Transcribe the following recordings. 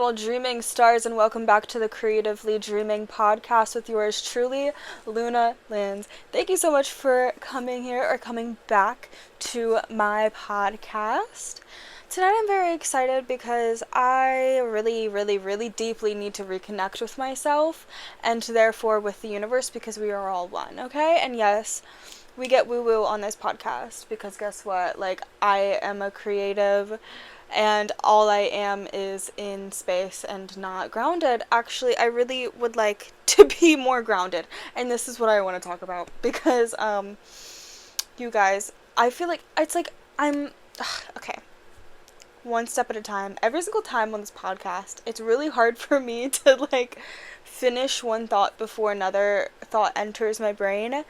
little dreaming stars, and welcome back to the Creatively Dreaming podcast with yours truly, Luna Linz. Thank you so much for coming here or coming back to my podcast. Tonight I'm very excited because I really deeply need to reconnect with myself and therefore with the universe, because we are all one, okay? And yes, we get woo-woo on this podcast because guess what? I am a creative and all I am is in space and not grounded. Actually, I really would like to be more grounded, and this is what I want to talk about because you guys, I feel like it's like I'm okay, one step at a time. Every single time on this podcast, it's really hard for me to finish one thought before another thought enters my brain.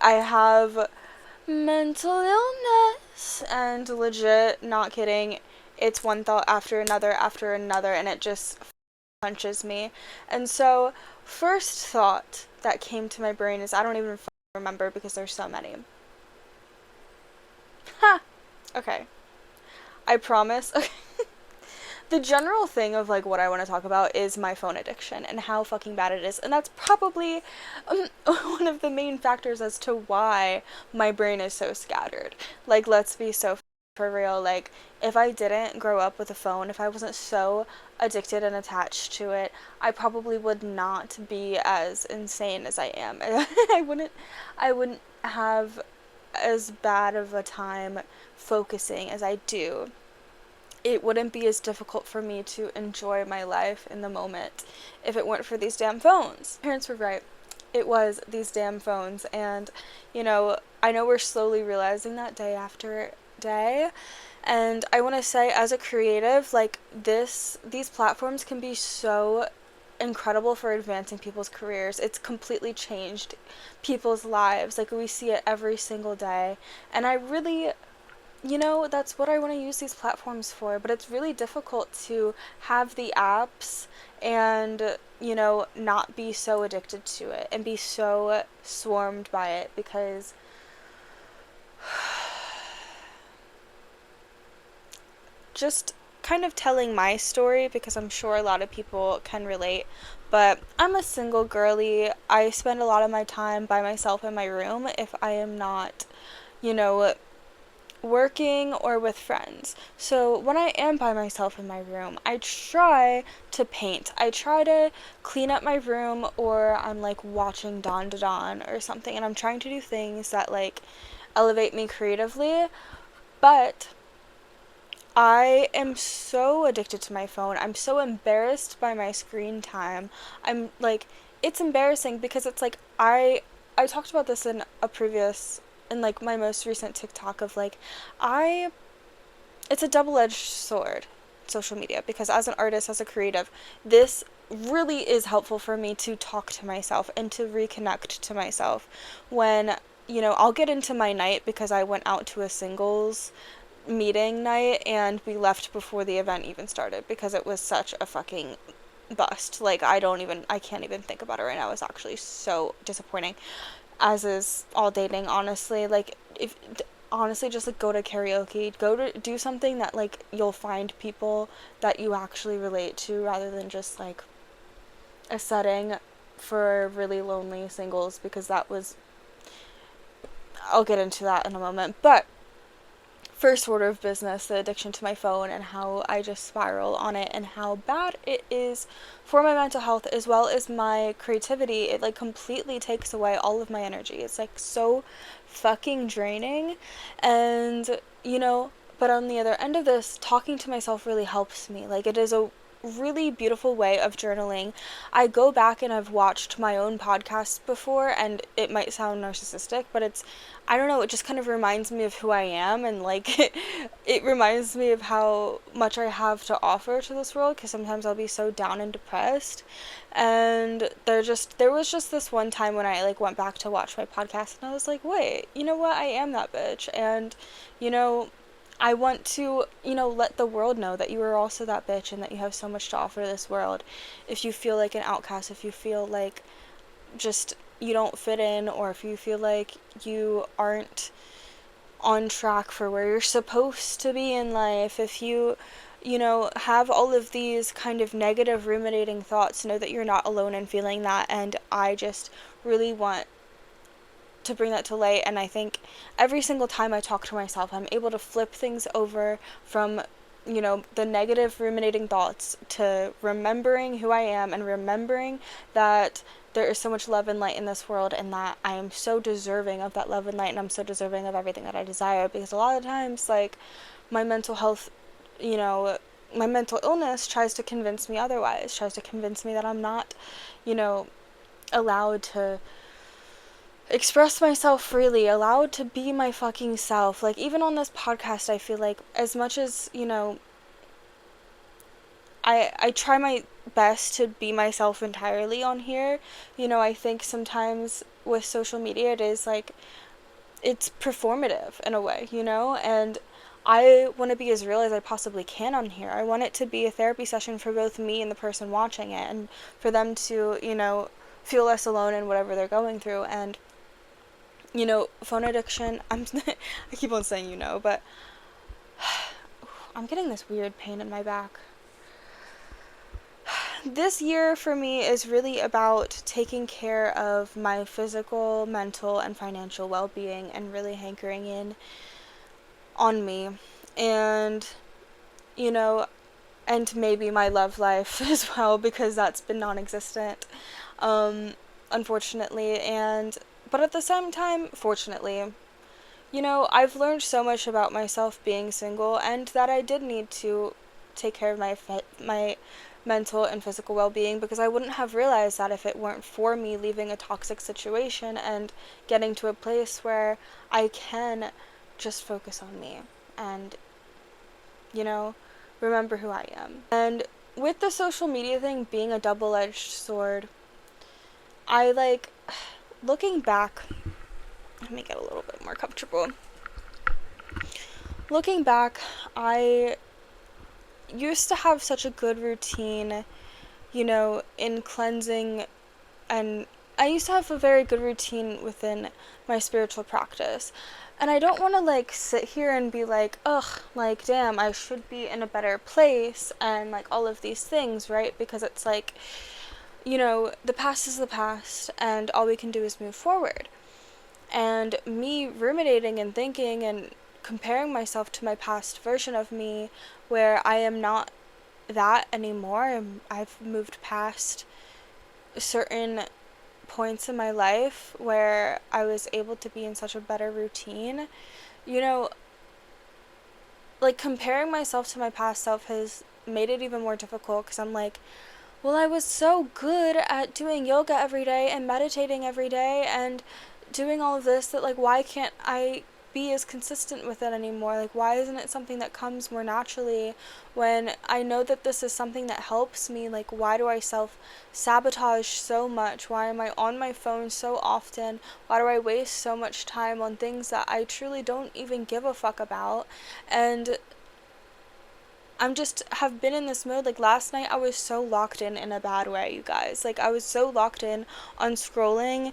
I have mental illness, and legit, not kidding, it's one thought after another, and it just punches me. And so, first thought that came to my brain is, I don't even remember because there's so many. Ha! Okay. I promise. Okay. The general thing of what I want to talk about is my phone addiction and how fucking bad it is, and that's probably one of the main factors as to why my brain is so scattered. Let's be so for real. If I didn't grow up with a phone, if I wasn't so addicted and attached to it, I probably would not be as insane as I am. I wouldn't have as bad of a time focusing as I do. It wouldn't be as difficult for me to enjoy my life in the moment if it weren't for these damn phones. Parents were right. It was these damn phones, and I know we're slowly realizing that day after day. And I want to say, as a creative, these platforms can be so incredible for advancing people's careers. It's completely changed people's lives. We see it every single day, and I really, that's what I want to use these platforms for, but it's really difficult to have the apps and, not be so addicted to it and be so swarmed by it, because just kind of telling my story, because I'm sure a lot of people can relate, but I'm a single girly. I spend a lot of my time by myself in my room if I am not, working or with friends. So when I am by myself in my room, I try to paint. I try to clean up my room, or I'm watching Dawn to Dawn or something, and I'm trying to do things that elevate me creatively. But I am so addicted to my phone. I'm so embarrassed by my screen time. I'm it's embarrassing because it's I talked about this in a previous, in my most recent TikTok of it's a double-edged sword, social media, because as an artist, as a creative, this really is helpful for me to talk to myself and to reconnect to myself when, I'll get into my night, because I went out to a singles meeting night and we left before the event even started because it was such a fucking bust. I can't even think about it right now. It's actually so disappointing, as is all dating, honestly. If honestly, just go to karaoke, go to do something that you'll find people that you actually relate to, rather than just a setting for really lonely singles, because I'll get into that in a moment. But first order of business, the addiction to my phone and how I just spiral on it and how bad it is for my mental health as well as my creativity. It completely takes away all of my energy. It's so fucking draining. And but on the other end of this, talking to myself really helps me. It is a really beautiful way of journaling. I go back and I've watched my own podcasts before, and it might sound narcissistic, but I don't know, it just kind of reminds me of who I am, and it reminds me of how much I have to offer to this world, because sometimes I'll be so down and depressed. And there was just this one time when I went back to watch my podcast, and I was like, wait, you know what, I am that bitch, and I want to, let the world know that you are also that bitch and that you have so much to offer this world. If you feel like an outcast, if you feel just you don't fit in, or if you feel like you aren't on track for where you're supposed to be in life, if you have all of these kind of negative ruminating thoughts, know that you're not alone in feeling that. And I just really want to bring that to light. And I think every single time I talk to myself, I'm able to flip things over from, the negative ruminating thoughts to remembering who I am and remembering that there is so much love and light in this world, and that I am so deserving of that love and light, and I'm so deserving of everything that I desire. Because a lot of times, like, my mental health, my mental illness tries to convince me otherwise, tries to convince me that I'm not, allowed to express myself freely, allowed to be my fucking self. Like, even on this podcast, I feel like as much as, I try my best to be myself entirely on here, I think sometimes with social media it is like, it's performative in a way, and I want to be as real as I possibly can on here. I want it to be a therapy session for both me and the person watching it, and for them to, feel less alone in whatever they're going through. And, phone addiction, I keep on saying but I'm getting this weird pain in my back. This year for me is really about taking care of my physical, mental, and financial well-being, and really hankering in on me. And, and maybe my love life as well, because that's been non-existent, unfortunately. But at the same time, fortunately, I've learned so much about myself being single, and that I did need to take care of my mental and physical well-being, because I wouldn't have realized that if it weren't for me leaving a toxic situation and getting to a place where I can just focus on me and, remember who I am. And with the social media thing being a double-edged sword, looking back, let me get a little bit more comfortable. Looking back, I used to have such a good routine, in cleansing, and I used to have a very good routine within my spiritual practice. And I don't want to, sit here and be like, ugh, damn, I should be in a better place, and, all of these things, right? Because it's the past is the past, and all we can do is move forward. And me ruminating and thinking and comparing myself to my past version of me, where I am not that anymore. I've moved past certain points in my life where I was able to be in such a better routine. Comparing myself to my past self has made it even more difficult, because I'm like, well, I was so good at doing yoga every day and meditating every day and doing all of this, that why can't I be as consistent with it anymore? Why isn't it something that comes more naturally when I know that this is something that helps me? Why do I self-sabotage so much? Why am I on my phone so often? Why do I waste so much time on things that I truly don't even give a fuck about? And I'm just have been in this mode. Last night I was so locked in a bad way, you guys. I was so locked in on scrolling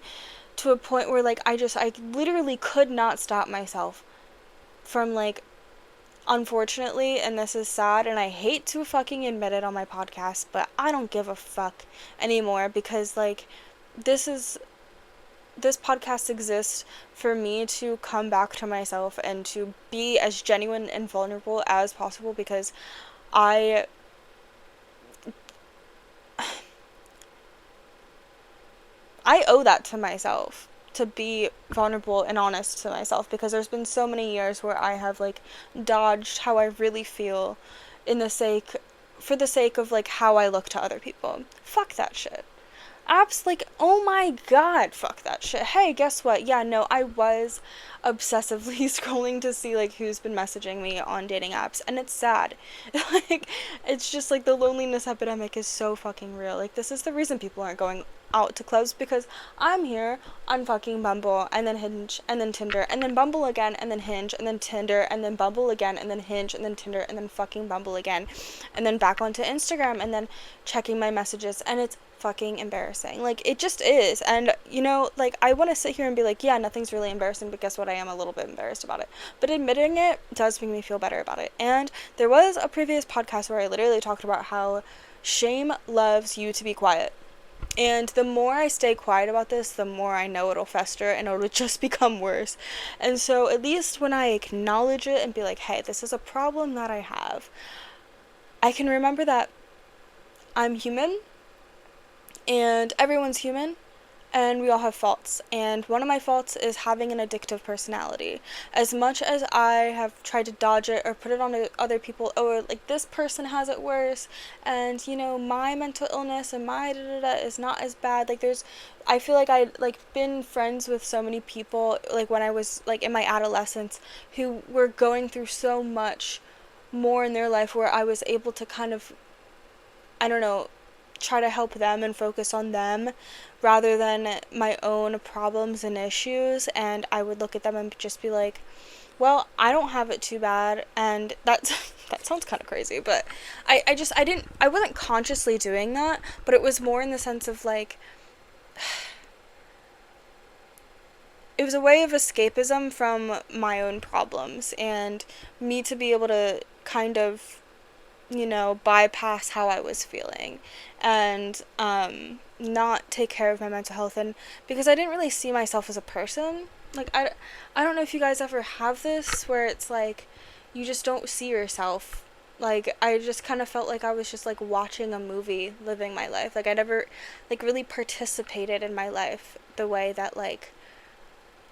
to a point where I literally could not stop myself from unfortunately, and this is sad, and I hate to fucking admit it on my podcast, but I don't give a fuck anymore, because this podcast exists for me to come back to myself and to be as genuine and vulnerable as possible, because I owe that to myself, to be vulnerable and honest to myself, because there's been so many years where I have dodged how I really feel for the sake of how I look to other people. Fuck that shit. Apps, oh my god, fuck that shit. Hey, guess what? Yeah, no, I was obsessively scrolling to see who's been messaging me on dating apps, and it's sad. It's just the loneliness epidemic is so fucking real. This is the reason people aren't going out to clubs, because I'm here on fucking Bumble, and then Hinge, and then Tinder, and then Bumble again, and then Hinge, and then Tinder, and then Bumble again, and then Hinge, and then Tinder, and then fucking Bumble again, and then back onto Instagram, and then checking my messages, and it's fucking embarrassing. Like, it just is. And, you know, like, I want to sit here and be like, yeah, nothing's really embarrassing, but guess what? I am a little bit embarrassed about it. But admitting it does make me feel better about it. And there was a previous podcast where I literally talked about how shame loves you to be quiet. And the more I stay quiet about this, the more I know it'll fester and it'll just become worse. And so at least when I acknowledge it and be like, hey, this is a problem that I have, I can remember that I'm human and everyone's human and we all have faults. And one of my faults is having an addictive personality. As much as I have tried to dodge it or put it on other people, or like this person has it worse, and you know, my mental illness and my is not as bad. Like I feel like I like been friends with so many people like when I was like in my adolescence who were going through so much more in their life where I was able to kind of, I don't know, try to help them and focus on them rather than my own problems and issues. And I would look at them and just be like, well, I don't have it too bad. And that sounds kind of crazy, but I wasn't consciously doing that, but it was more in the sense of like, it was a way of escapism from my own problems and me to be able to kind of, you know, bypass how I was feeling and not take care of my mental health. And because I didn't really see myself as a person, like I don't know if you guys ever have this where it's like you just don't see yourself. Like I just kind of felt like I was just like watching a movie, living my life. Like I never like really participated in my life the way that like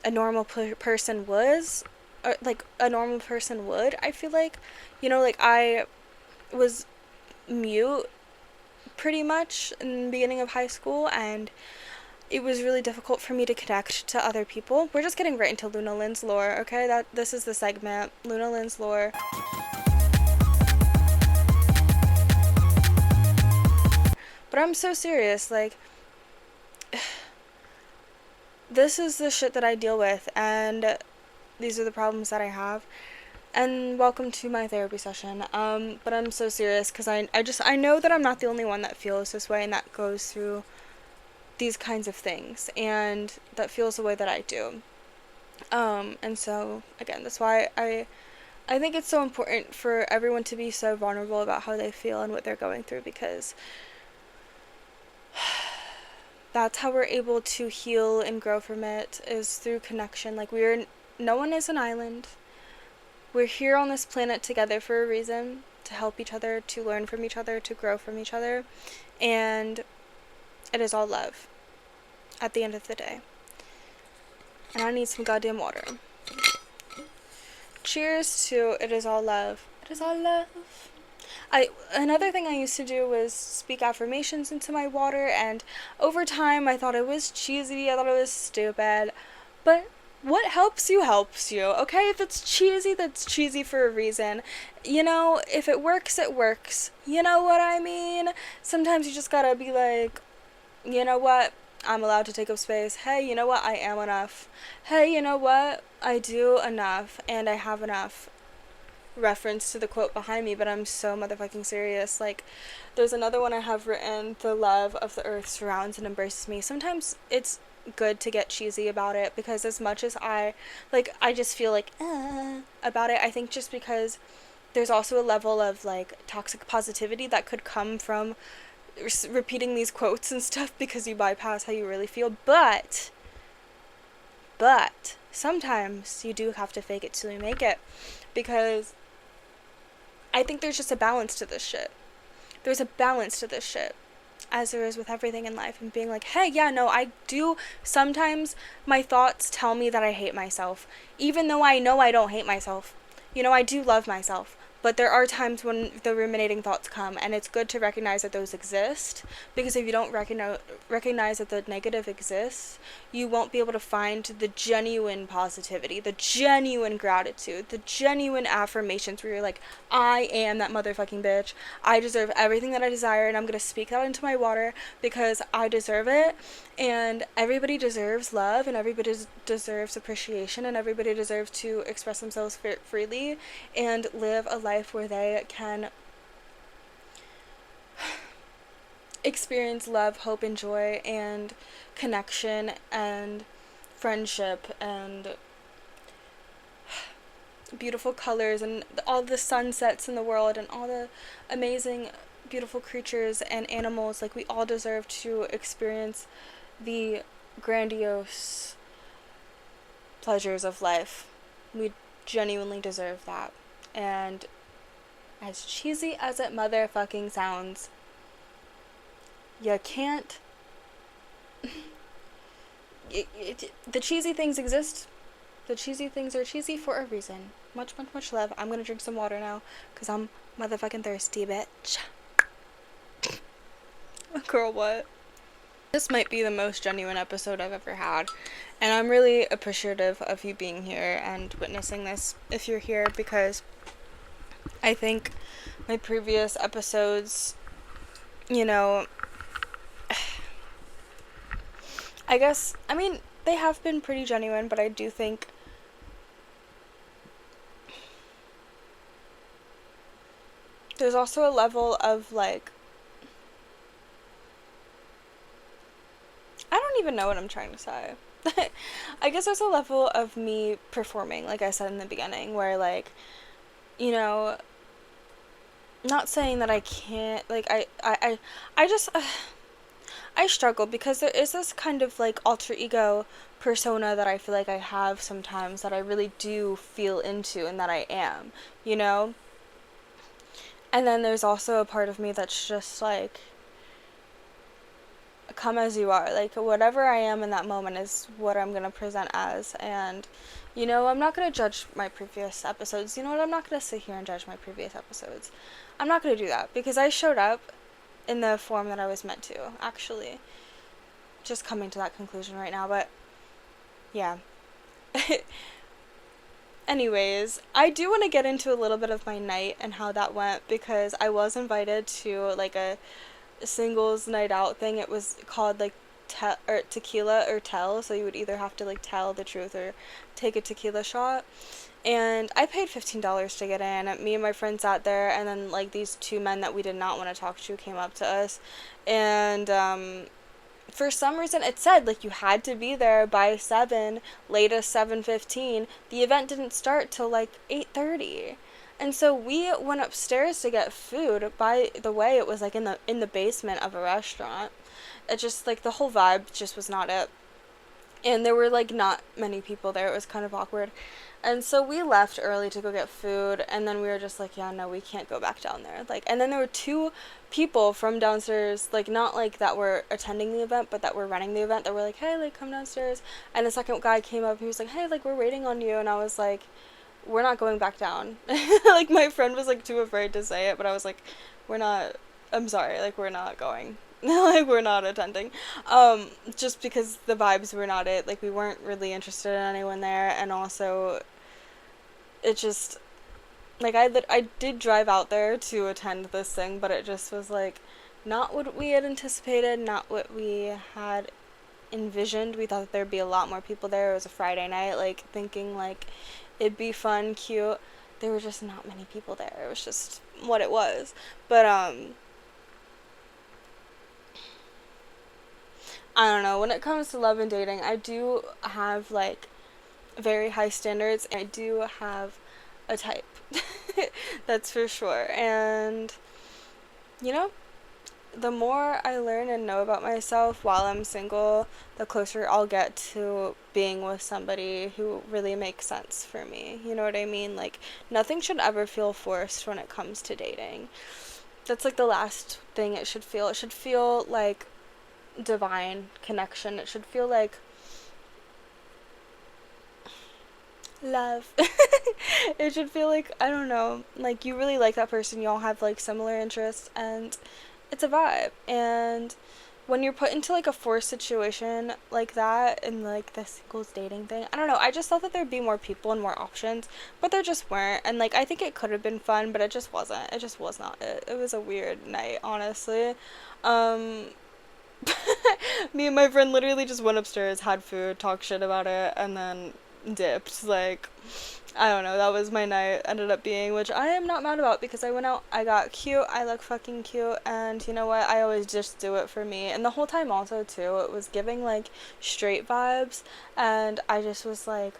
a normal person was, or like a normal person would. I feel like, you know, like I was mute pretty much in the beginning of high school, and it was really difficult for me to connect to other people. We're just getting right into Luna Lynn's lore, okay? This is the segment, Luna Lynn's lore. But I'm so serious, like, this is the shit that I deal with, and these are the problems that I have. And welcome to my therapy session. But I'm so serious because I know that I'm not the only one that feels this way and that goes through these kinds of things and that feels the way that I do. And so again, that's why I think it's so important for everyone to be so vulnerable about how they feel and what they're going through, because that's how we're able to heal and grow from it, is through connection. Like no one is an island. We're here on this planet together for a reason, to help each other, to learn from each other, to grow from each other, and it is all love at the end of the day. And I need some goddamn water. Cheers to it is all love. It is all love. Another thing I used to do was speak affirmations into my water, and over time I thought it was cheesy, I thought it was stupid, but what helps you, okay? If it's cheesy, that's cheesy for a reason. You know, if it works, it works. You know what I mean? Sometimes you just gotta be like, you know what? I'm allowed to take up space. Hey, you know what? I am enough. Hey, you know what? I do enough, and I have enough. Reference to the quote behind me, but I'm so motherfucking serious. Like, there's another one I have written, the love of the earth surrounds and embraces me. Sometimes it's good to get cheesy about it, because as much as I just feel like about it, I think just because there's also a level of like toxic positivity that could come from repeating these quotes and stuff, because you bypass how you really feel. But sometimes you do have to fake it till you make it, because I think there's just a balance to this shit. There's a balance to this shit, as there is with everything in life, and being like, hey, yeah, no, I do, sometimes my thoughts tell me that I hate myself, even though I know I don't hate myself. You know, I do love myself, but there are times when the ruminating thoughts come, and it's good to recognize that those exist, because if you don't recognize that the negative exists, you won't be able to find the genuine positivity, the genuine gratitude, the genuine affirmations where you're like, I am that motherfucking bitch. I deserve everything that I desire, and I'm going to speak that into my water because I deserve it. And everybody deserves love, and everybody deserves appreciation, and everybody deserves to express themselves freely and live a life where they can experience love, hope, and joy, and connection, and friendship, and beautiful colors, and all the sunsets in the world, and all the amazing, beautiful creatures and animals. Like, we all deserve to experience the grandiose pleasures of life. We genuinely deserve that. And as cheesy as it motherfucking sounds, you can't. The cheesy things exist. The cheesy things are cheesy for a reason. Much, much, much love. I'm gonna drink some water now, because I'm motherfucking thirsty, bitch. Girl, what? This might be the most genuine episode I've ever had, and I'm really appreciative of you being here and witnessing this if you're here, because I think my previous episodes, you know, I guess, I mean, they have been pretty genuine, but I do think there's also a level of, like, I don't even know what I'm trying to say. I guess there's a level of me performing, like I said in the beginning, where, like, you know, not saying that I can't, like, I just, I struggle, because there is this kind of, like, alter ego persona that I feel like I have sometimes, that I really do feel into and that I am, you know? And then there's also a part of me that's just, like, come as you are. Like, whatever I am in that moment is what I'm going to present as. And, you know, I'm not going to judge my previous episodes. You know what? I'm not going to sit here and judge my previous episodes. I'm not going to do that, because I showed up in the form that I was meant to, actually. Just coming to that conclusion right now, but yeah. Anyways, I do want to get into a little bit of my night and how that went, because I was invited to, like, a singles night out thing. It was called, like, tequila or tell, so you would either have to, like, tell the truth or take a tequila shot. And I paid $15 to get in. Me and my friend sat there, and then, like, these two men that we did not want to talk to came up to us, and for some reason it said, like, you had to be there by 7, latest 7:15. The event didn't start till, like, 8:30. And so we went upstairs to get food. By the way, it was, like, in the basement of a restaurant. It just, like, the whole vibe just was not it. And there were, like, not many people there. It was kind of awkward. And so we left early to go get food, and then we were just like, yeah, no, we can't go back down there. Like, and then there were two people from downstairs, like, not, like, that were attending the event, but that were running the event, that were like, hey, like, come downstairs. And the second guy came up, and he was like, hey, like, we're waiting on you. And I was like, we're not going back down. Like, my friend was, like, too afraid to say it, but I was like, I'm sorry, like, we're not going. Like, we're not attending. Just because the vibes were not it. Like, we weren't really interested in anyone there, and also, it just, like, I did drive out there to attend this thing, but it just was, like, not what we had anticipated, not what we had envisioned. We thought that there'd be a lot more people there. It was a Friday night, like, thinking, like, it'd be fun, cute. There were just not many people there. It was just what it was. But, I don't know. When it comes to love and dating, I do have, like, very high standards, and I do have a type. That's for sure. And, you know, the more I learn and know about myself while I'm single, the closer I'll get to being with somebody who really makes sense for me. You know what I mean? Like, nothing should ever feel forced when it comes to dating. That's, like, the last thing it should feel. It should feel like divine connection. It should feel like love. It should feel like, I don't know, like, you really like that person, y'all have, like, similar interests, and it's a vibe. And when you're put into, like, a forced situation like that, and, like, the singles dating thing, I don't know, I just thought that there'd be more people and more options, but there just weren't. And, like, I think it could have been fun, but it just wasn't. It just was not it. It was a weird night, honestly. Me and my friend literally just went upstairs, had food, talked shit about it, and then dipped. Like, I don't know, that was my night ended up being, which I am not mad about because I went out, I got cute, I look fucking cute, and you know what, I always just do it for me. And the whole time also too, it was giving like straight vibes, and I just was like,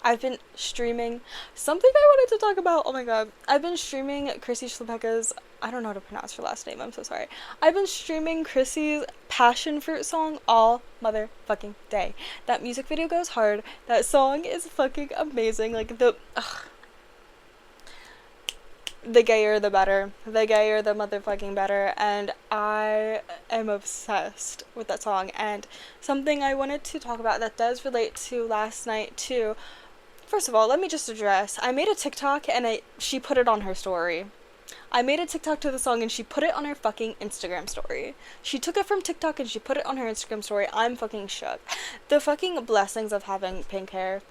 I've been streaming something I wanted to talk about. Oh my god. I've been streaming Chrissy Schlepecka's, I don't know how to pronounce her last name, I'm so sorry. I've been streaming Chrissy's Passion Fruit song all motherfucking day. That music video goes hard. That song is fucking amazing. Like, the gayer the better. The gayer the motherfucking better. And I am obsessed with that song. And something I wanted to talk about that does relate to last night too. First of all, let me just address, I made a TikTok and she put it on her story. I made a TikTok to the song and she put it on her fucking Instagram story. She took it from TikTok and she put it on her Instagram story. I'm fucking shook. The fucking blessings of having pink hair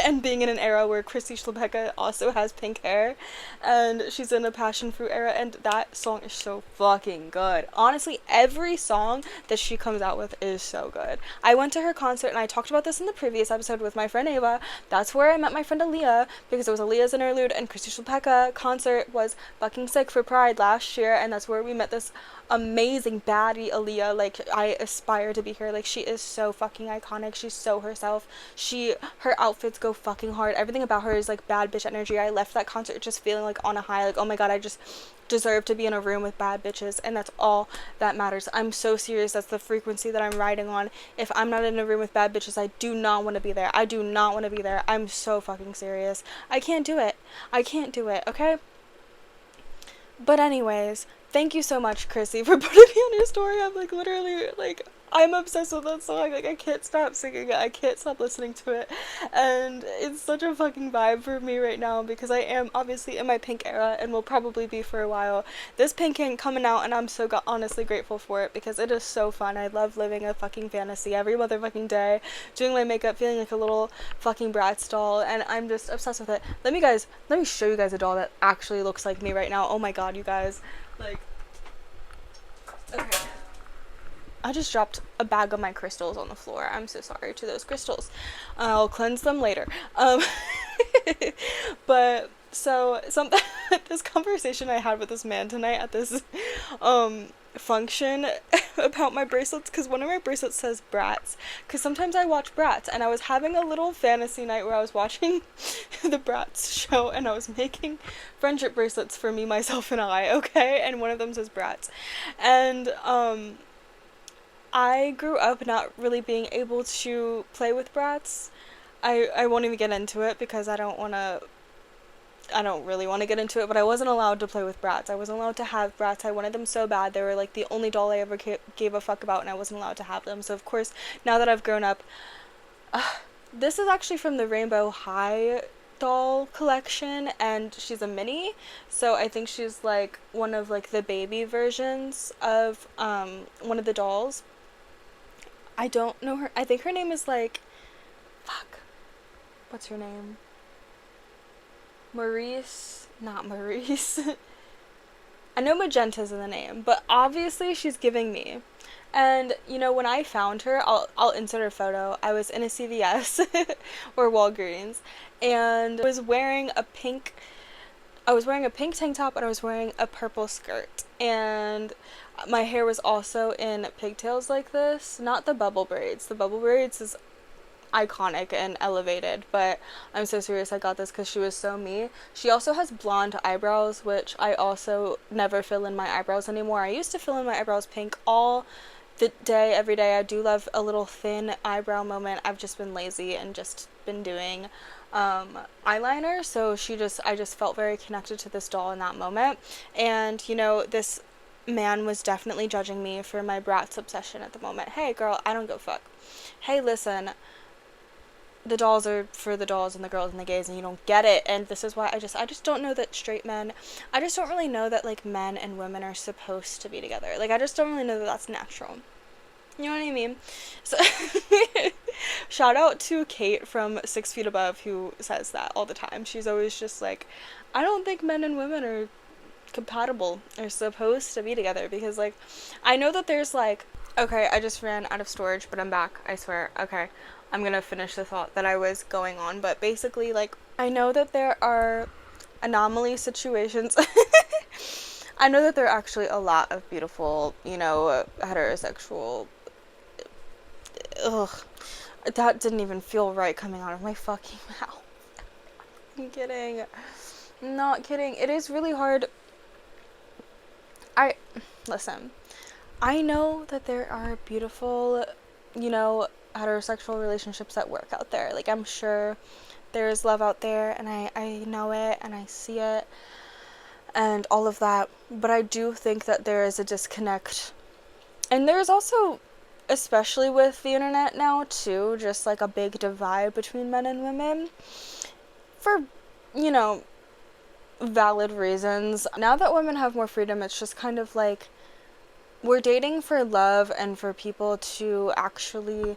and being in an era where Chrissy Schlepecka also has pink hair and she's in a passion fruit era, and that song is so fucking good. Honestly, every song that she comes out with is so good. I went to her concert and I talked about this in the previous episode with my friend Ava. That's where I met my friend Aaliyah, because it was Aaliyah's interlude and Chrissy Schlepecka concert was fucking sick for Pride last year, and that's where we met this amazing baddie Aaliyah. Like, I aspire to be her. Like, she is so fucking iconic. She's so herself. Her outfits go fucking hard. Everything about her is like bad bitch energy. I left that concert just feeling like on a high, like, oh my god, I just deserve to be in a room with bad bitches, and that's all that matters. I'm so serious. That's the frequency that I'm riding on. If I'm not in a room with bad bitches, I do not want to be there. I do not want to be there. I'm so fucking serious. I can't do it. I can't do it, okay? But anyways, thank you so much, Chrissy, for putting me on your story. I'm like, literally, like, I'm obsessed with that song. Like, I can't stop singing it. I can't stop listening to it. And it's such a fucking vibe for me right now because I am obviously in my pink era and will probably be for a while. This pink ain't coming out, and I'm so honestly grateful for it because it is so fun. I love living a fucking fantasy every motherfucking day, doing my makeup, feeling like a little fucking Bratz doll, and I'm just obsessed with it. Let me show you guys a doll that actually looks like me right now. Oh my god, you guys. Like, okay. I just dropped a bag of my crystals on the floor. I'm so sorry to those crystals. I'll cleanse them later. But so this conversation I had with this man tonight at this function about my bracelets, because one of my bracelets says Bratz, because sometimes I watch Bratz, and I was having a little fantasy night where I was watching the Bratz show, and I was making friendship bracelets for me, myself, and I, okay, and one of them says Bratz, and I grew up not really being able to play with Bratz. I won't even get into it because I don't really want to get into it, but I wasn't allowed to play with Bratz. I wasn't allowed to have Bratz. I wanted them so bad. They were like the only doll I ever gave a fuck about, and I wasn't allowed to have them. So of course, now that I've grown up, this is actually from the Rainbow High doll collection, and she's a mini, so I think she's like one of like the baby versions of one of the dolls. I don't know her. I think her name is like, fuck, what's her name? Maurice, not Maurice. I know Magenta's in the name, but obviously she's giving me. And, you know, when I found her, I'll insert her photo. I was in a CVS or Walgreens, and I was wearing a pink tank top, and I was wearing a purple skirt, and my hair was also in pigtails like this, not the bubble braids. The bubble braids is iconic and elevated, but I'm so serious. I got this because she was so me. She also has blonde eyebrows, which I also never fill in my eyebrows anymore. I used to fill in my eyebrows pink all the day, every day. I do love a little thin eyebrow moment. I've just been lazy and just been doing eyeliner, so I just felt very connected to this doll in that moment. And, you know, this man was definitely judging me for my Bratz obsession at the moment. Hey girl, I don't give a fuck. Hey, listen, the dolls are for the dolls and the girls and the gays, and you don't get it. And this is why I just don't know that straight men, I just don't really know that like men and women are supposed to be together. Like, I just don't really know that that's natural. You know what I mean? So shout out to Kate from 6 Feet Above, who says that all the time. She's always just like, I don't think men and women are compatible, are supposed to be together, because like I know that there's like Okay, I just ran out of storage, but I'm back, I swear. Okay, I'm gonna finish the thought that I was going on, but basically, like, I know that there are anomaly situations. I know that there are actually a lot of beautiful, heterosexual. Ugh, that didn't even feel right coming out of my fucking mouth. I'm kidding. I'm not kidding. It is really hard. I. Listen. I know that there are beautiful, heterosexual relationships that work out there. Like, I'm sure there's love out there, and I know it, and I see it, and all of that. But I do think that there is a disconnect. And there's also, especially with the internet now, too, just like a big divide between men and women. For, you know, valid reasons. Now that women have more freedom, it's just kind of like we're dating for love and for people to actually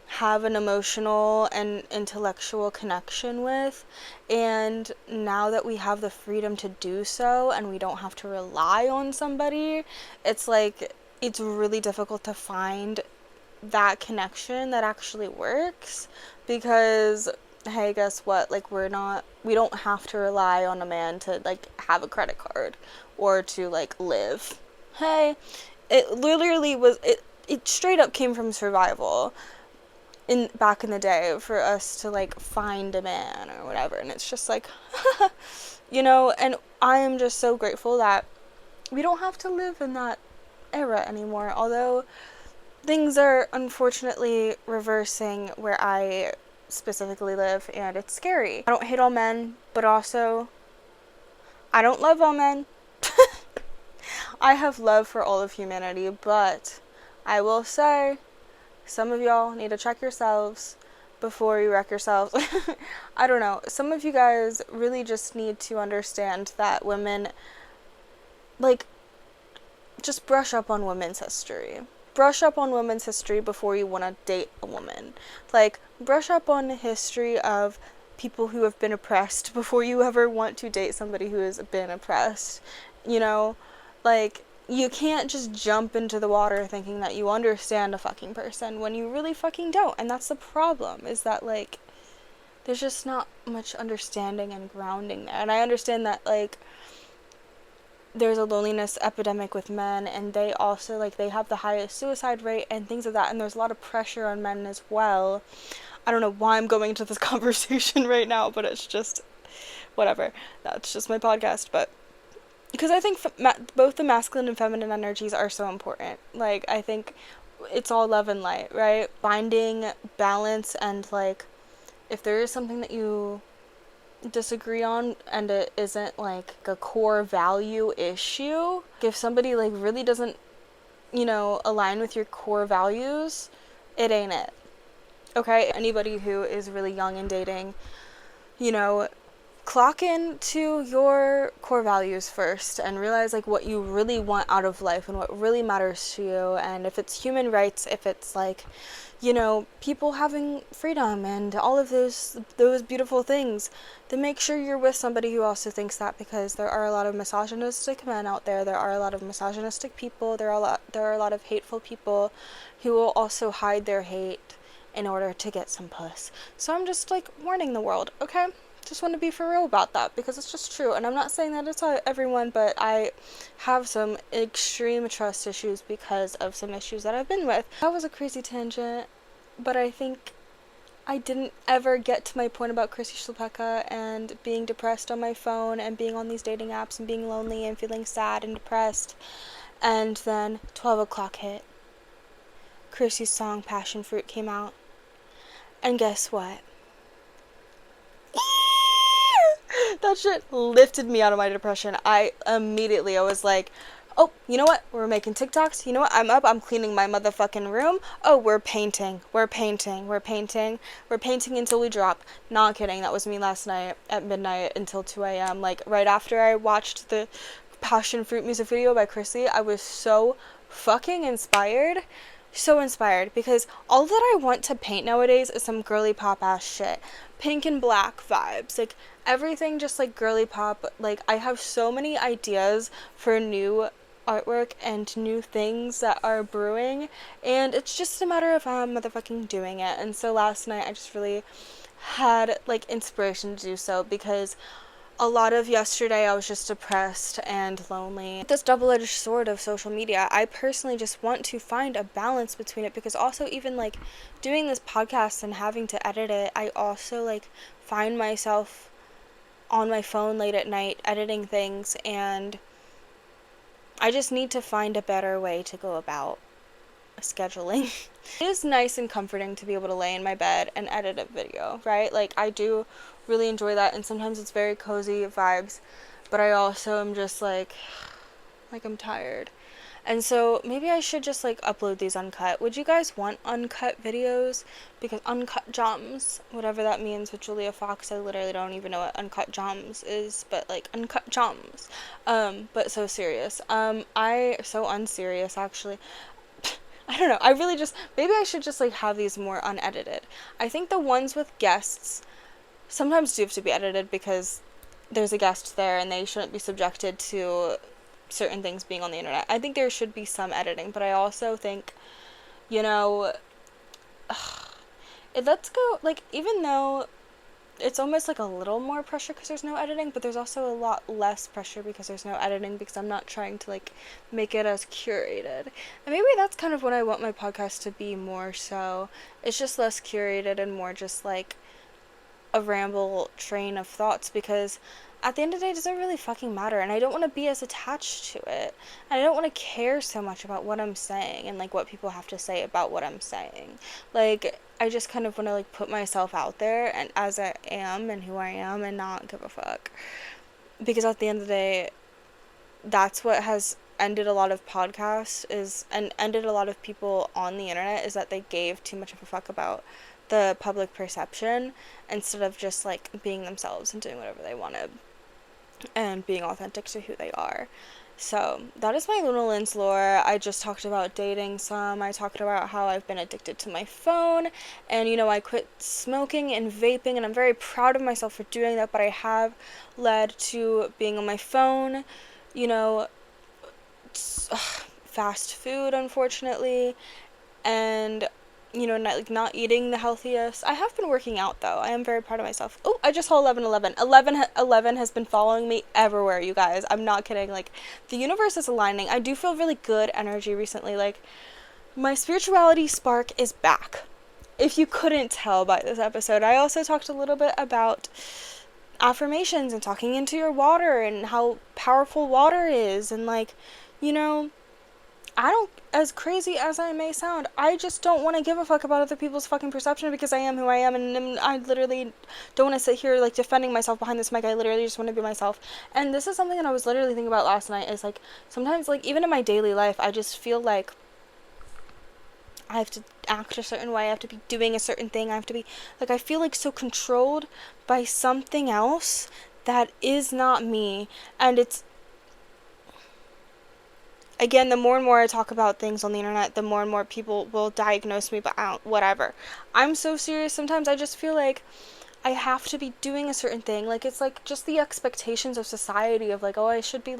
have an emotional and intellectual connection with. And now that we have the freedom to do so and we don't have to rely on somebody, it's like it's really difficult to find that connection that actually works because hey, guess what? Like we don't have to rely on a man to like have a credit card or to like live. Hey, it literally was it straight up came from survival in back in the day for us to like find a man or whatever, and it's just like and I am just so grateful that we don't have to live in that era anymore, although things are unfortunately reversing where I specifically live, and it's scary. I don't hate all men, but also I don't love all men. I have love for all of humanity, but I will say some of y'all need to check yourselves before you wreck yourselves. I don't know. Some of you guys really just need to understand that women, like, just brush up on women's history. Brush up on women's history before you want to date a woman. Like, brush up on the history of people who have been oppressed before you ever want to date somebody who has been oppressed. Like, you can't just jump into the water thinking that you understand a fucking person when you really fucking don't. And that's the problem, is that, like, there's just not much understanding and grounding there. And I understand that, like, there's a loneliness epidemic with men, and they also, like, they have the highest suicide rate and things like that, and there's a lot of pressure on men as well. I don't know why I'm going into this conversation right now, but it's just, whatever. That's just my podcast, but because I think both the masculine and feminine energies are so important. Like, I think it's all love and light, right? Finding balance, and, like, if there is something that you disagree on and it isn't, like, a core value issue, if somebody, like, really doesn't, align with your core values, it ain't it. Okay? Anybody who is really young and dating, clock into your core values first and realize, like, what you really want out of life and what really matters to you. And if it's human rights, if it's, like, people having freedom and all of those beautiful things, then make sure you're with somebody who also thinks that, because there are a lot of misogynistic men out there. There are a lot of misogynistic people. There are a lot of hateful people who will also hide their hate in order to get some puss. So I'm just, like, warning the world, okay? Just want to be for real about that, because it's just true. And I'm not saying that it's everyone, but I have some extreme trust issues because of some issues that I've been with. That was a crazy tangent, but I think I didn't ever get to my point about Chrissy Schlepeka and being depressed on my phone and being on these dating apps and being lonely and feeling sad and depressed. And then 12 o'clock hit. Chrissy's song Passion Fruit came out. And guess what? That shit lifted me out of my depression. I was like, oh, you know what? We're making TikToks. You know what? I'm up. I'm cleaning my motherfucking room. Oh, we're painting until we drop. Not kidding. That was me last night at midnight until 2 a.m. Like, right after I watched the Passion Fruit music video by Chrissy, I was so fucking inspired. So inspired, because all that I want to paint nowadays is some girly pop ass shit. Pink and black vibes. Like, everything just, like, girly pop. Like, I have so many ideas for new artwork and new things that are brewing, and it's just a matter of motherfucking doing it. And so last night I just really had like inspiration to do so, because a lot of yesterday I was just depressed and lonely. This double-edged sword of social media, I personally just want to find a balance between it, because also even like doing this podcast and having to edit it, I also like find myself on my phone late at night editing things, and I just need to find a better way to go about scheduling. It is nice and comforting to be able to lay in my bed and edit a video, right? Like, I do really enjoy that, and sometimes it's very cozy vibes, but I also am just like I'm tired. And so maybe I should just like upload these uncut. Would you guys want uncut videos? Because uncut gems, whatever that means with Julia Fox, I literally don't even know what uncut gems is, but like uncut gems. But so serious. So unserious actually. I don't know. I really just, maybe I should just like have these more unedited. I think the ones with guests sometimes do have to be edited, because there's a guest there and they shouldn't be subjected to certain things being on the internet. I think there should be some editing, but I also think, you know, it lets go, like, even though it's almost like a little more pressure because there's no editing, but there's also a lot less pressure because there's no editing, because I'm not trying to like make it as curated. And maybe that's kind of what I want my podcast to be more so. It's just less curated and more just like a ramble train of thoughts, because at the end of the day, it doesn't really fucking matter, and I don't want to be as attached to it. And I don't want to care so much about what I'm saying and like what people have to say about what I'm saying. Like, I just kind of want to like put myself out there and as I am and who I am, and not give a fuck. Because at the end of the day, that's what has ended a lot of podcasts and ended a lot of people on the internet, is that they gave too much of a fuck about the public perception instead of just like being themselves and doing whatever they wanted and being authentic to who they are. So that is my Luna Lynn's lore. I just talked about dating some. I talked about how I've been addicted to my phone, and I quit smoking and vaping, and I'm very proud of myself for doing that, but I have led to being on my phone, fast food, unfortunately, and not eating the healthiest. I have been working out, though. I am very proud of myself. Oh, I just saw 11:11. 11 has been following me everywhere, you guys. I'm not kidding. Like, the universe is aligning. I do feel really good energy recently. Like, my spirituality spark is back. If you couldn't tell by this episode, I also talked a little bit about affirmations and talking into your water and how powerful water is, and I don't, as crazy as I may sound, I just don't want to give a fuck about other people's fucking perception, because I am who I am, and I literally don't want to sit here, defending myself behind this mic. I literally just want to be myself. And this is something that I was literally thinking about last night, is, sometimes, even in my daily life, I just feel like I have to act a certain way, I have to be doing a certain thing, I have to be, I feel, so controlled by something else that is not me, and it's, again, the more and more I talk about things on the internet, the more and more people will diagnose me, but whatever. I'm so serious, sometimes I just feel like I have to be doing a certain thing. It's just the expectations of society of oh, I should be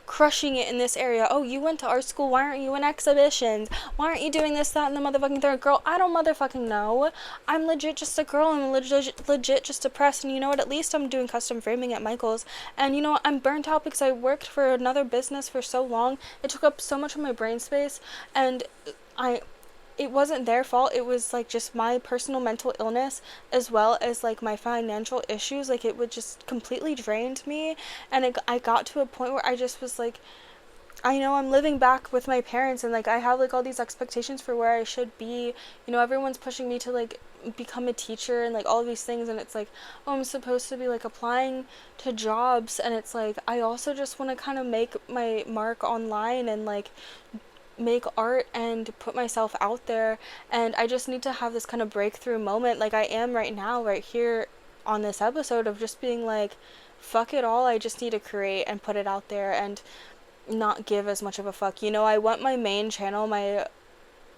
crushing it in this area. Oh, you went to art school, why aren't you in exhibitions? Why aren't you doing this, that, and the motherfucking third? Girl, I don't motherfucking know. I'm legit just a girl. I'm legit just depressed, and you know what? At least I'm doing custom framing at Michael's, and I'm burnt out because I worked for another business for so long. It took up so much of my brain space, and it wasn't their fault. It was just my personal mental illness, as well as my financial issues. It would just completely drained me, and I got to a point where I just was I know I'm living back with my parents, and I have all these expectations for where I should be. Everyone's pushing me to become a teacher and all of these things, and it's oh, I'm supposed to be applying to jobs, and it's I also just want to kind of make my mark online and make art and put myself out there, and I just need to have this kind of breakthrough moment I am right now, right here on this episode, of just being fuck it all, I just need to create and put it out there and not give as much of a fuck. I want my main channel, my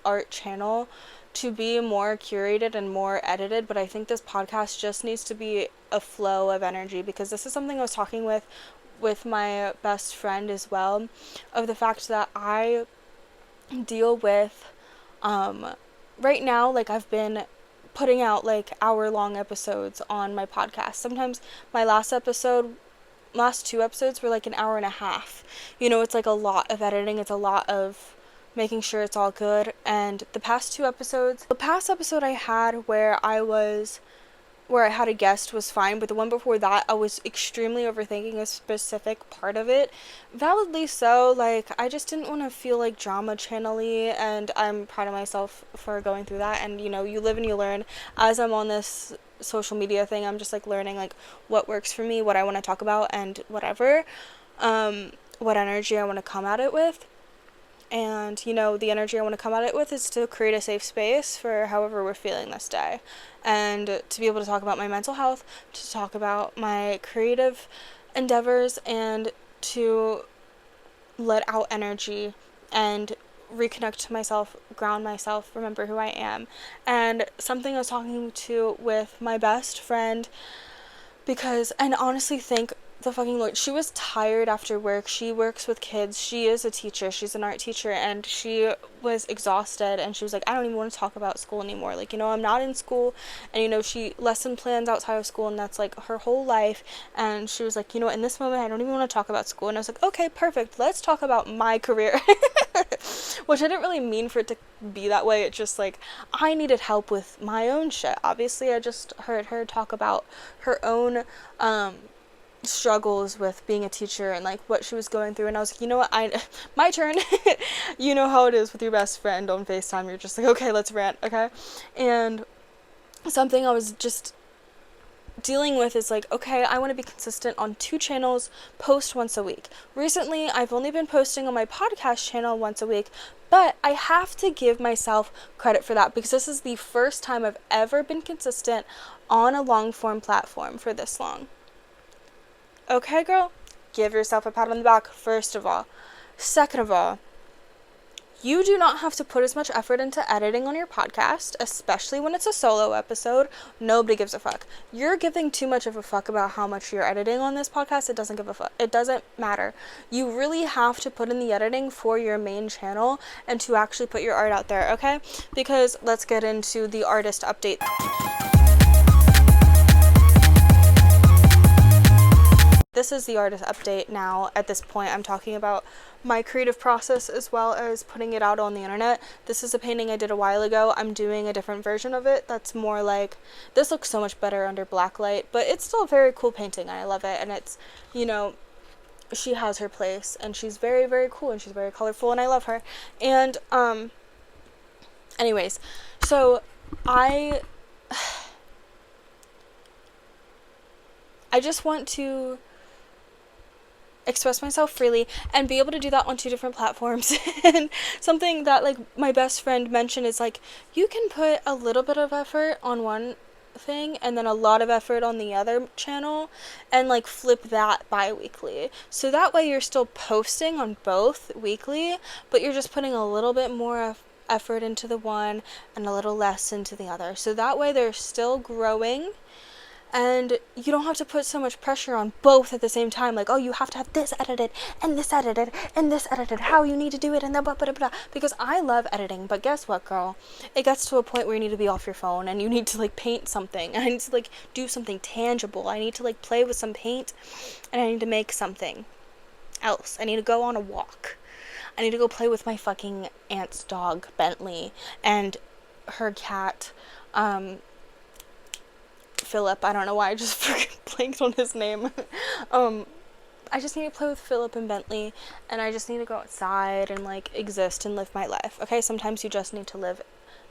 art channel, to be more curated and more edited, but I think this podcast just needs to be a flow of energy, because this is something I was talking with my best friend as well, of the fact that I deal with, right now, like, I've been putting out like hour-long episodes on my podcast. Sometimes my last two episodes were like an hour and a half. It's like a lot of editing. It's a lot of making sure it's all good. And the past episode I had where I had a guest was fine, but the one before that, I was extremely overthinking a specific part of it. Validly so. Like, I just didn't want to feel like drama channel-y, and I'm proud of myself for going through that. And, you live and you learn. As I'm on this social media thing, I'm just like learning like what works for me, what I want to talk about, and whatever, what energy I want to come at it with. And, the energy I want to come at it with is to create a safe space for however we're feeling this day. And to be able to talk about my mental health, to talk about my creative endeavors, and to let out energy and reconnect to myself, ground myself, remember who I am. And something I was talking to with my best friend, and honestly think the fucking Lord, she was tired after work. She works with kids. She is a teacher. She's an art teacher, and she was exhausted, and she was like, I don't even want to talk about school anymore. Like, I'm not in school, and she lesson plans outside of school, and that's like her whole life. And she was like, in this moment, I don't even want to talk about school. And I was like, okay, perfect. Let's talk about my career. Which I didn't really mean for it to be that way. It's just like, I needed help with my own shit. Obviously, I just heard her talk about her own, struggles with being a teacher and like what she was going through, and I was like, you know what, my turn. You know how it is with your best friend on FaceTime. You're just like, okay, let's rant, okay? And something I was just dealing with is like, okay, I want to be consistent on 2 channels, post once a week. Recently, I've only been posting on my podcast channel once a week, but I have to give myself credit for that, because this is the first time I've ever been consistent on a long form platform for this long. Okay, girl, give yourself a pat on the back, first of all. Second of all, you do not have to put as much effort into editing on your podcast, especially when it's a solo episode. Nobody gives a fuck. You're giving too much of a fuck about how much you're editing on this podcast. It doesn't give a fuck. It doesn't matter. You really have to put in the editing for your main channel and to actually put your art out there, okay? Because let's get into the artist update. This is the artist update now. At this point, I'm talking about my creative process as well as putting it out on the internet. This is a painting I did a while ago. I'm doing a different version of it that's more like, this looks so much better under black light, but it's still a very cool painting and I love it. And it's, she has her place and she's very, very cool and she's very colorful and I love her. And, anyways, so I just want to express myself freely and be able to do that on 2 different platforms. And something that like my best friend mentioned is like, you can put a little bit of effort on one thing and then a lot of effort on the other channel and like flip that bi-weekly, so that way you're still posting on both weekly, but you're just putting a little bit more effort into the one and a little less into the other, so that way they're still growing. And you don't have to put so much pressure on both at the same time. Like, oh, you have to have this edited, and this edited, and this edited, how you need to do it, and blah, blah, blah, blah. Because I love editing, but guess what, girl? It gets to a point where you need to be off your phone, and you need to, like, paint something. I need to, like, do something tangible. I need to, like, play with some paint, and I need to make something else. I need to go on a walk. I need to go play with my fucking aunt's dog, Bentley, and her cat, Philip. I don't know why I just blanked on his name. I just need to play with Philip and Bentley, and I just need to go outside and like exist and live my life. Okay, sometimes you just need to live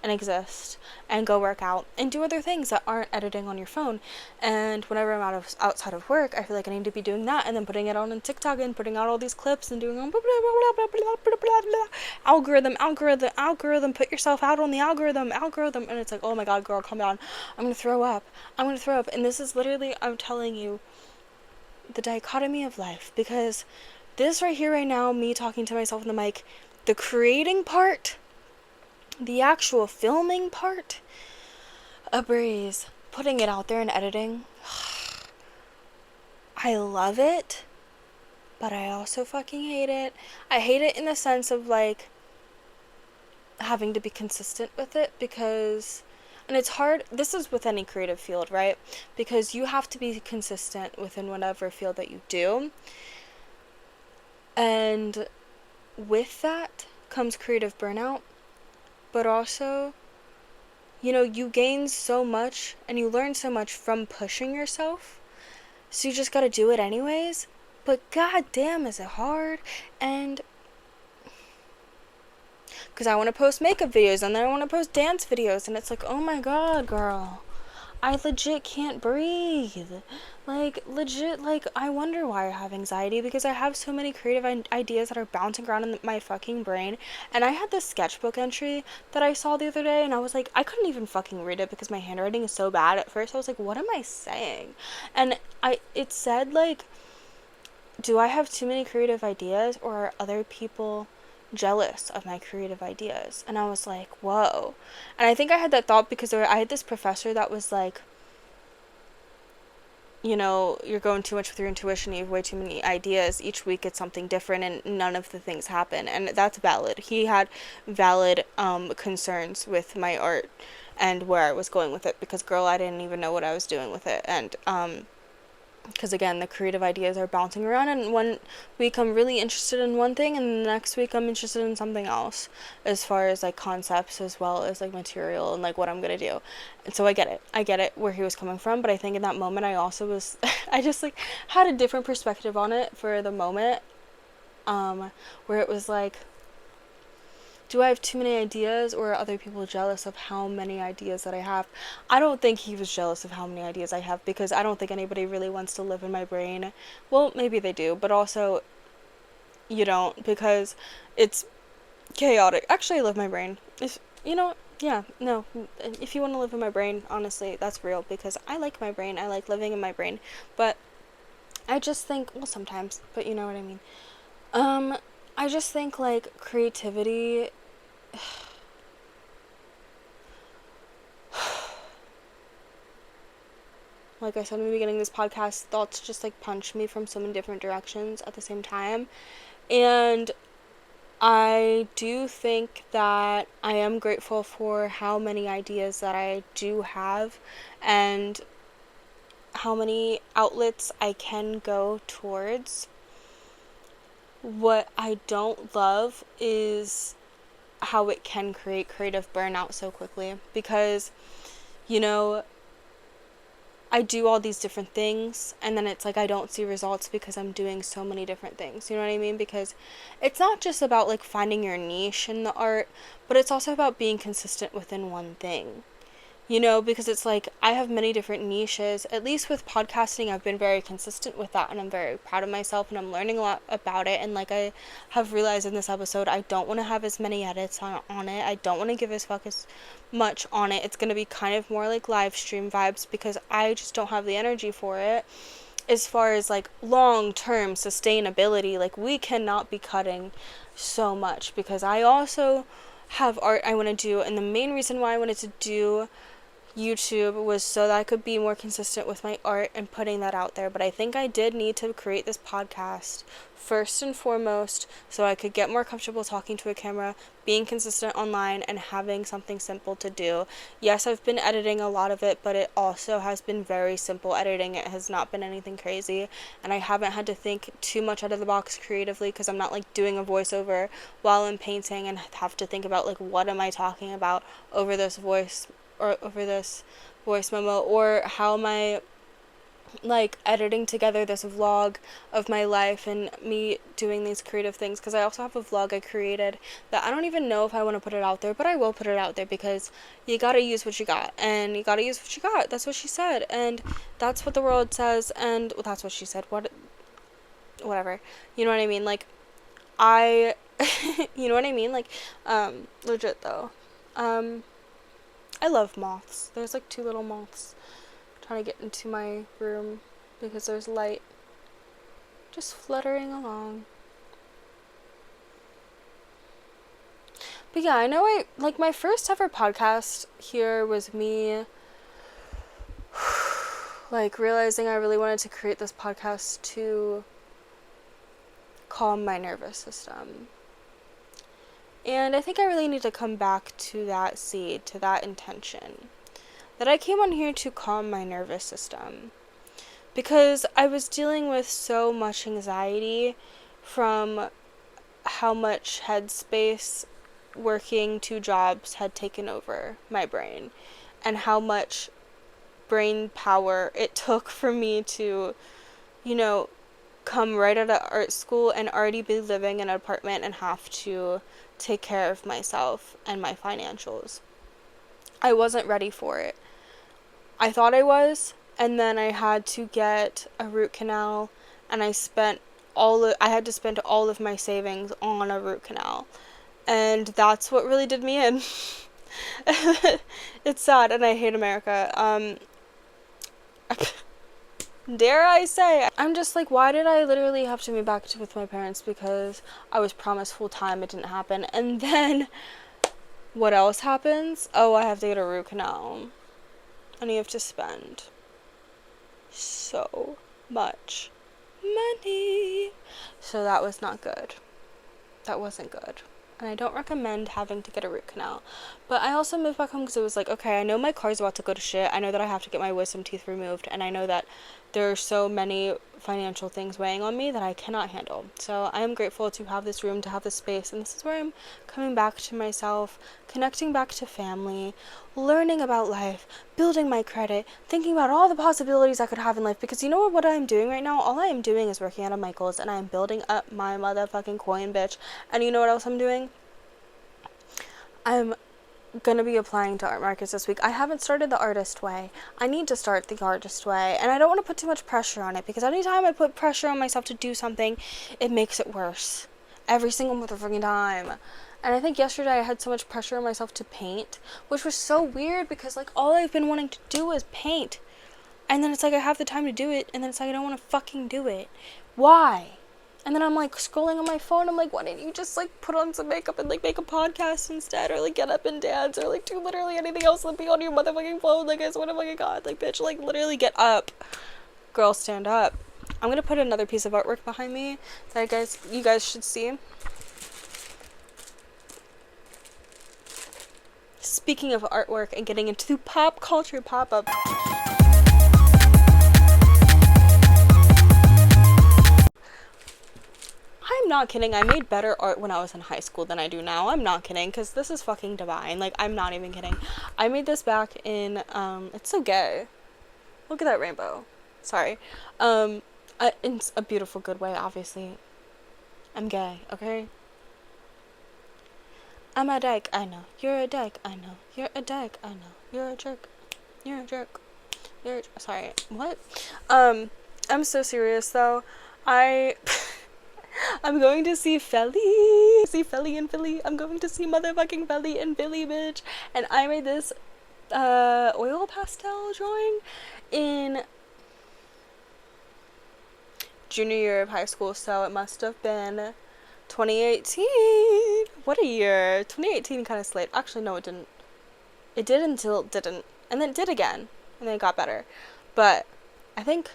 and exist and go work out and do other things that aren't editing on your phone. And whenever I'm outside of work, I feel like I need to be doing that and then putting it on TikTok and putting out all these clips and doing blah, blah, blah, blah, blah, blah, blah, blah. Algorithm, put yourself out on the algorithm, and it's like, oh my god, girl, calm down. I'm gonna throw up. And this is literally, I'm telling you, the dichotomy of life, because this right here, right now, me talking to myself in the mic, the creating part, the actual filming part, a breeze. Putting it out there and editing, I love it, but I also fucking hate it. I hate it in the sense of like having to be consistent with it because, and it's hard, this is with any creative field, right? Because you have to be consistent within whatever field that you do. And with that comes creative burnout, but also, you know, you gain so much and you learn so much from pushing yourself. So you just gotta do it anyways. But goddamn, is it hard? And because I want to post makeup videos and then I want to post dance videos, and it's like, oh my god, girl, I legit can't breathe. Like, legit, like, I wonder why I have anxiety, because I have so many creative ideas that are bouncing around in my fucking brain. And I had this sketchbook entry that I saw the other day, and I was like, I couldn't even fucking read it because my handwriting is so bad. At first I was like, what am I saying? And it said, like, do I have too many creative ideas, or are other people jealous of my creative ideas? And I was like, whoa. And I think I had that thought because I had this professor that was like, you know, you're going too much with your intuition, you have way too many ideas, each week it's something different and none of the things happen. And that's valid. He had valid concerns with my art and where I was going with it, because girl, I didn't even know what I was doing with it. And because again, the creative ideas are bouncing around, and one week I'm really interested in one thing and the next week I'm interested in something else, as far as like concepts as well as like material and like what I'm gonna do. And so I get it where he was coming from, but I think in that moment I also was I just like had a different perspective on it for the moment, where it was like, do I have too many ideas, or are other people jealous of how many ideas that I have? I don't think he was jealous of how many ideas I have, because I don't think anybody really wants to live in my brain. Well, maybe they do, but also you don't, because it's chaotic. Actually, I love my brain. If, you know, yeah, no. If you want to live in my brain, honestly, that's real, because I like my brain. I like living in my brain. But I just think, well, sometimes, but you know what I mean. I just think like creativity like I said in the beginning of this podcast, thoughts just like punch me from so many different directions at the same time. And I do think that I am grateful for how many ideas that I do have and how many outlets I can go towards. What I don't love is how it can create creative burnout so quickly, because, you know, I do all these different things and then it's like I don't see results because I'm doing so many different things. You know what I mean? Because it's not just about like finding your niche in the art, but it's also about being consistent within one thing. You know, because it's like I have many different niches. At least with podcasting, I've been very consistent with that, and I'm very proud of myself, and I'm learning a lot about it. And like I have realized in this episode, I don't want to have as many edits on it. I don't want to give as fuck as much on it. It's going to be kind of more like live stream vibes, because I just don't have the energy for it. As far as like long-term sustainability, like we cannot be cutting so much, because I also have art I want to do, and the main reason why I wanted to do YouTube was so that I could be more consistent with my art and putting that out there. But I think I did need to create this podcast first and foremost so I could get more comfortable talking to a camera, being consistent online, and having something simple to do. Yes, I've been editing a lot of it, but it also has been very simple editing. It has not been anything crazy, and I haven't had to think too much out of the box creatively, because I'm not like doing a voiceover while I'm painting and have to think about like what am I talking about over this voice or over this voice memo, or how am I like editing together this vlog of my life and me doing these creative things. Because I also have a vlog I created that I don't even know if I want to put it out there, but I will put it out there, because you gotta use what you got, and you gotta use what you got. That's what she said, and that's what the world says, and well, that's what she said, whatever, you know what I mean, like I you know what I mean, like legit though, I love moths. There's like 2 little moths trying to get into my room because there's light, just fluttering along. But yeah, I know like my first ever podcast here was me like realizing I really wanted to create this podcast to calm my nervous system. And I think I really need to come back to that seed, to that intention. That I came on here to calm my nervous system. Because I was dealing with so much anxiety from how much headspace working 2 jobs had taken over my brain. And how much brain power it took for me to, come right out of art school and already be living in an apartment and have to take care of myself and my financials. I wasn't ready for it. I thought I was, and then I had to get a root canal, and I had to spend all of my savings on a root canal. And that's what really did me in. It's sad, and I hate America. Dare I say, I'm just like, why did I literally have to move back with my parents? Because I was promised full time, it didn't happen. And then, what else happens? Oh, I have to get a root canal. And you have to spend so much money. So that was not good. That wasn't good. And I don't recommend having to get a root canal. But I also moved back home because it was like, okay, I know my car's about to go to shit. I know that I have to get my wisdom teeth removed. And I know that there are so many financial things weighing on me that I cannot handle. So I am grateful to have this room, to have this space. And this is where I'm coming back to myself, connecting back to family, learning about life, building my credit, thinking about all the possibilities I could have in life. Because you know what I'm doing right now? All I am doing is working at a Michael's, and I am building up my motherfucking coin, bitch. And you know what else I'm doing? I'm gonna be applying to art markets this week. I haven't started the artist way. I need to start the artist way, and I don't want to put too much pressure on it, because anytime I put pressure on myself to do something, it makes it worse. Every single motherfucking time. And I think yesterday I had so much pressure on myself to paint, which was so weird, because like all I've been wanting to do is paint. And then it's like I have the time to do it, and then it's like I don't want to fucking do it. Why? And then I'm like scrolling on my phone. I'm like, why didn't you just like put on some makeup and like make a podcast instead, or like get up and dance, or like do literally anything else than be on your motherfucking phone? Like, I swear to fucking God, like, bitch, like literally get up, girl, stand up. I'm gonna put another piece of artwork behind me that you guys should see. Speaking of artwork and getting into pop culture pop-up. I'm not kidding. I made better art when I was in high school than I do now. I'm not kidding, because this is fucking divine. Like, I'm not even kidding. I made this back in, it's so gay. Look at that rainbow. Sorry. In a beautiful, good way, obviously. I'm gay, okay? I'm a dyke, I know. You're a dyke, I know. You're a dyke, I know. You're a jerk. You're a jerk. Sorry, what? I'm so serious, though. I'm going to see Felly. See Felly in Philly. I'm going to see motherfucking Felly in Philly, bitch. And I made this oil pastel drawing in junior year of high school, so it must have been 2018. What a year. 2018 kind of slayed. Actually, no, it didn't. It did until it didn't. And then it did again. And then it got better. But I think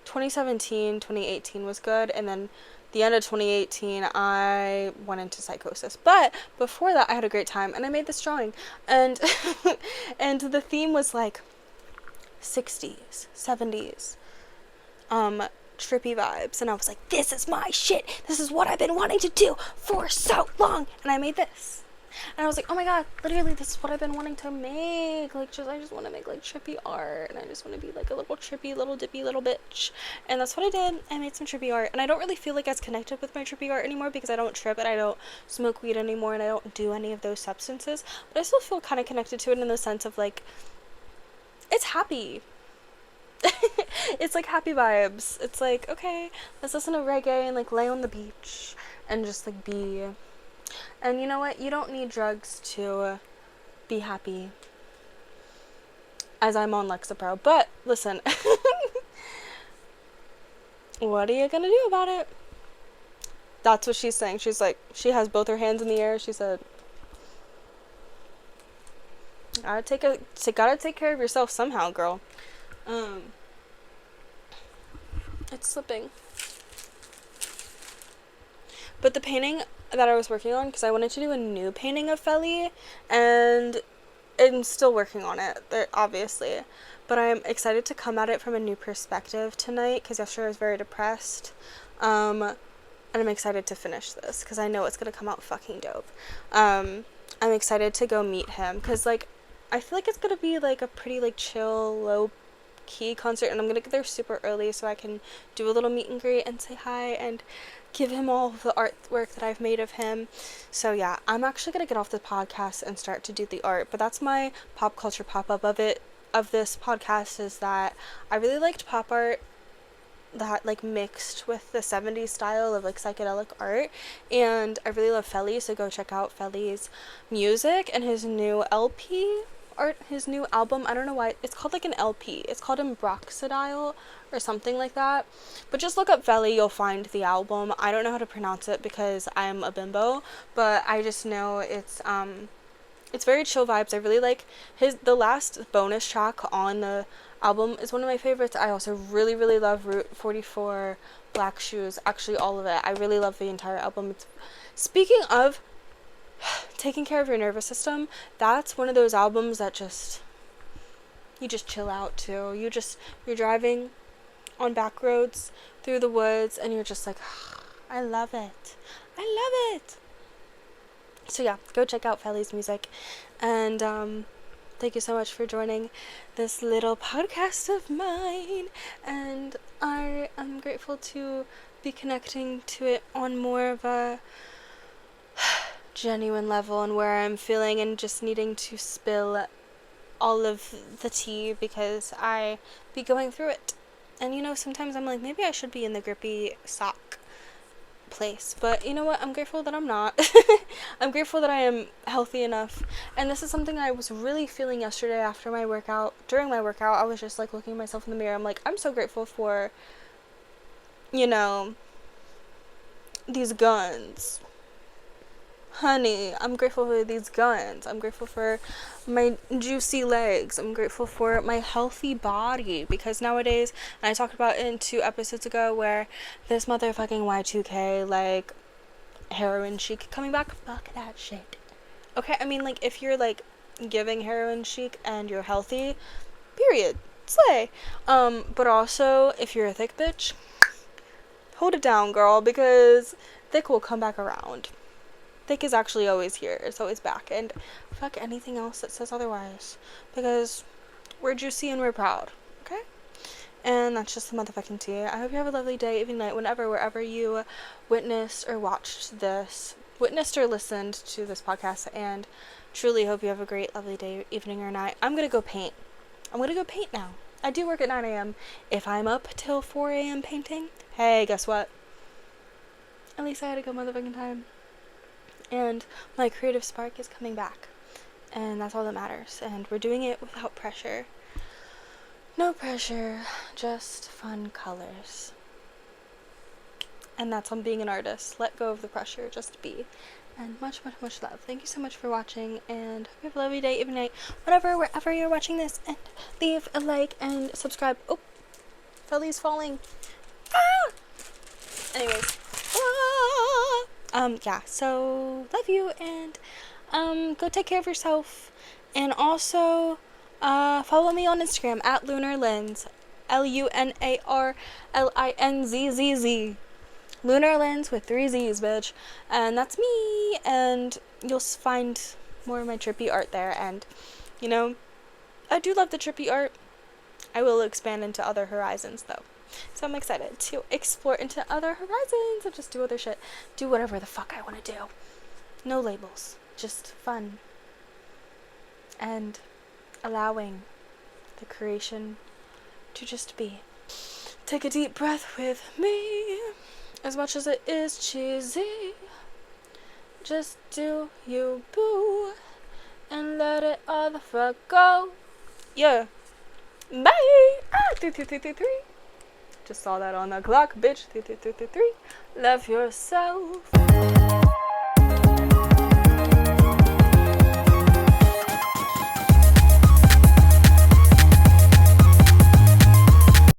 2017, 2018 was good, and then the end of 2018 I went into psychosis. But before that I had a great time, and I made this drawing, and and the theme was like 60s, 70s, trippy vibes, and I was like, this is my shit, this is what I've been wanting to do for so long, and I made this. And I was like, oh my god, literally, this is what I've been wanting to make. Like, I just want to make, like, trippy art. And I just want to be, like, a little trippy, little dippy little bitch. And that's what I did. I made some trippy art. And I don't really feel like I was connected with my trippy art anymore, because I don't trip and I don't smoke weed anymore, and I don't do any of those substances. But I still feel kind of connected to it in the sense of, like, it's happy. It's, like, happy vibes. It's like, okay, let's listen to reggae and, like, lay on the beach and just, like, be... And you know what? You don't need drugs to be happy. As I'm on Lexapro. But, listen. What are you gonna do about it? That's what she's saying. She's like, she has both her hands in the air. She said, gotta take care of yourself somehow, girl. It's slipping. But the painting that I was working on, because I wanted to do a new painting of Feli, and I'm still working on it, obviously. But I'm excited to come at it from a new perspective tonight, because yesterday I was very depressed. And I'm excited to finish this, because I know it's going to come out fucking dope. I'm excited to go meet him, because, like, I feel like it's going to be, like, a pretty, like, chill, low-key concert, and I'm going to get there super early so I can do a little meet and greet and say hi and give him all the artwork that I've made of him. So yeah, I'm actually going to get off the podcast and start to do the art, but that's my pop culture pop-up of this podcast, is that I really liked pop art that, like, mixed with the 70s style of, like, psychedelic art, and I really love Feli, so go check out Feli's music and his new LP art, his new album. I don't know why it's called, like, an LP. It's called Embroxidile or something like that, but just look up Feli, you'll find the album. I don't know how to pronounce it because I'm a bimbo, but I just know it's very chill vibes. I really like the last bonus track on the album is one of my favorites. I also really, really love Route 44, Black Shoes, actually all of it. I really love the entire album. Speaking of taking care of your nervous system, that's one of those albums that you just chill out to. You're driving on back roads through the woods and you're just like, I love it. I love it. So yeah, go check out Feli's music, and thank you so much for joining this little podcast of mine, and I am grateful to be connecting to it on more of a genuine level, and where I'm feeling and just needing to spill all of the tea because I be going through it. And you know, sometimes I'm like, maybe I should be in the grippy sock place, but you know what, I'm grateful that I'm not. I'm grateful that I am healthy enough, and this is something I was really feeling yesterday after my workout. During my workout, I was just like looking at myself in the mirror. I'm like, I'm so grateful for, you know, these guns. Honey, I'm grateful for these guns. I'm grateful for my juicy legs. I'm grateful for my healthy body, because nowadays, and I talked about it in 2 episodes ago, where this motherfucking Y2K, like, heroin chic coming back, fuck that shit. Okay, I mean, like, if you're, like, giving heroin chic and you're healthy, period, slay. But also, if you're a thick bitch, hold it down, girl, because thick will come back around. Thick is actually always here. It's always back. And fuck anything else that says otherwise. Because we're juicy and we're proud. Okay? And that's just the motherfucking tea. I hope you have a lovely day, evening, night, wherever you witnessed or listened to this podcast. And truly hope you have a great, lovely day, evening, or night. I'm gonna go paint. I'm gonna go paint now. I do work at 9 a.m. If I'm up till 4 a.m. painting, hey, guess what? At least I had a good motherfucking time. And my creative spark is coming back, and that's all that matters. And we're doing it without pressure. No pressure, just fun colors. And that's on being an artist. Let go of the pressure, just be. And much, much, much love. Thank you so much for watching, and hope you have a lovely day, evening, night, wherever you're watching this. And leave a like and subscribe. Oh, Feli's falling. Ah! Anyways. Ah! Yeah, so love you, and go take care of yourself, and also follow me on Instagram at LunarLens, LunarLinzzz, LunarLens with 3 Z's, bitch, and that's me. And you'll find more of my trippy art there. And you know, I do love the trippy art. I will expand into other horizons though. So I'm excited to explore into other horizons and just do other shit. Do whatever the fuck I want to do. No labels. Just fun. And allowing the creation to just be. Take a deep breath with me. As much as it is cheesy, just do you, boo. And let it all the fuck go. Yeah. Bye. 3, 3, 3, 3, 3. Just saw that on the clock, bitch. 3, 3, 3, 3, 3. Love yourself.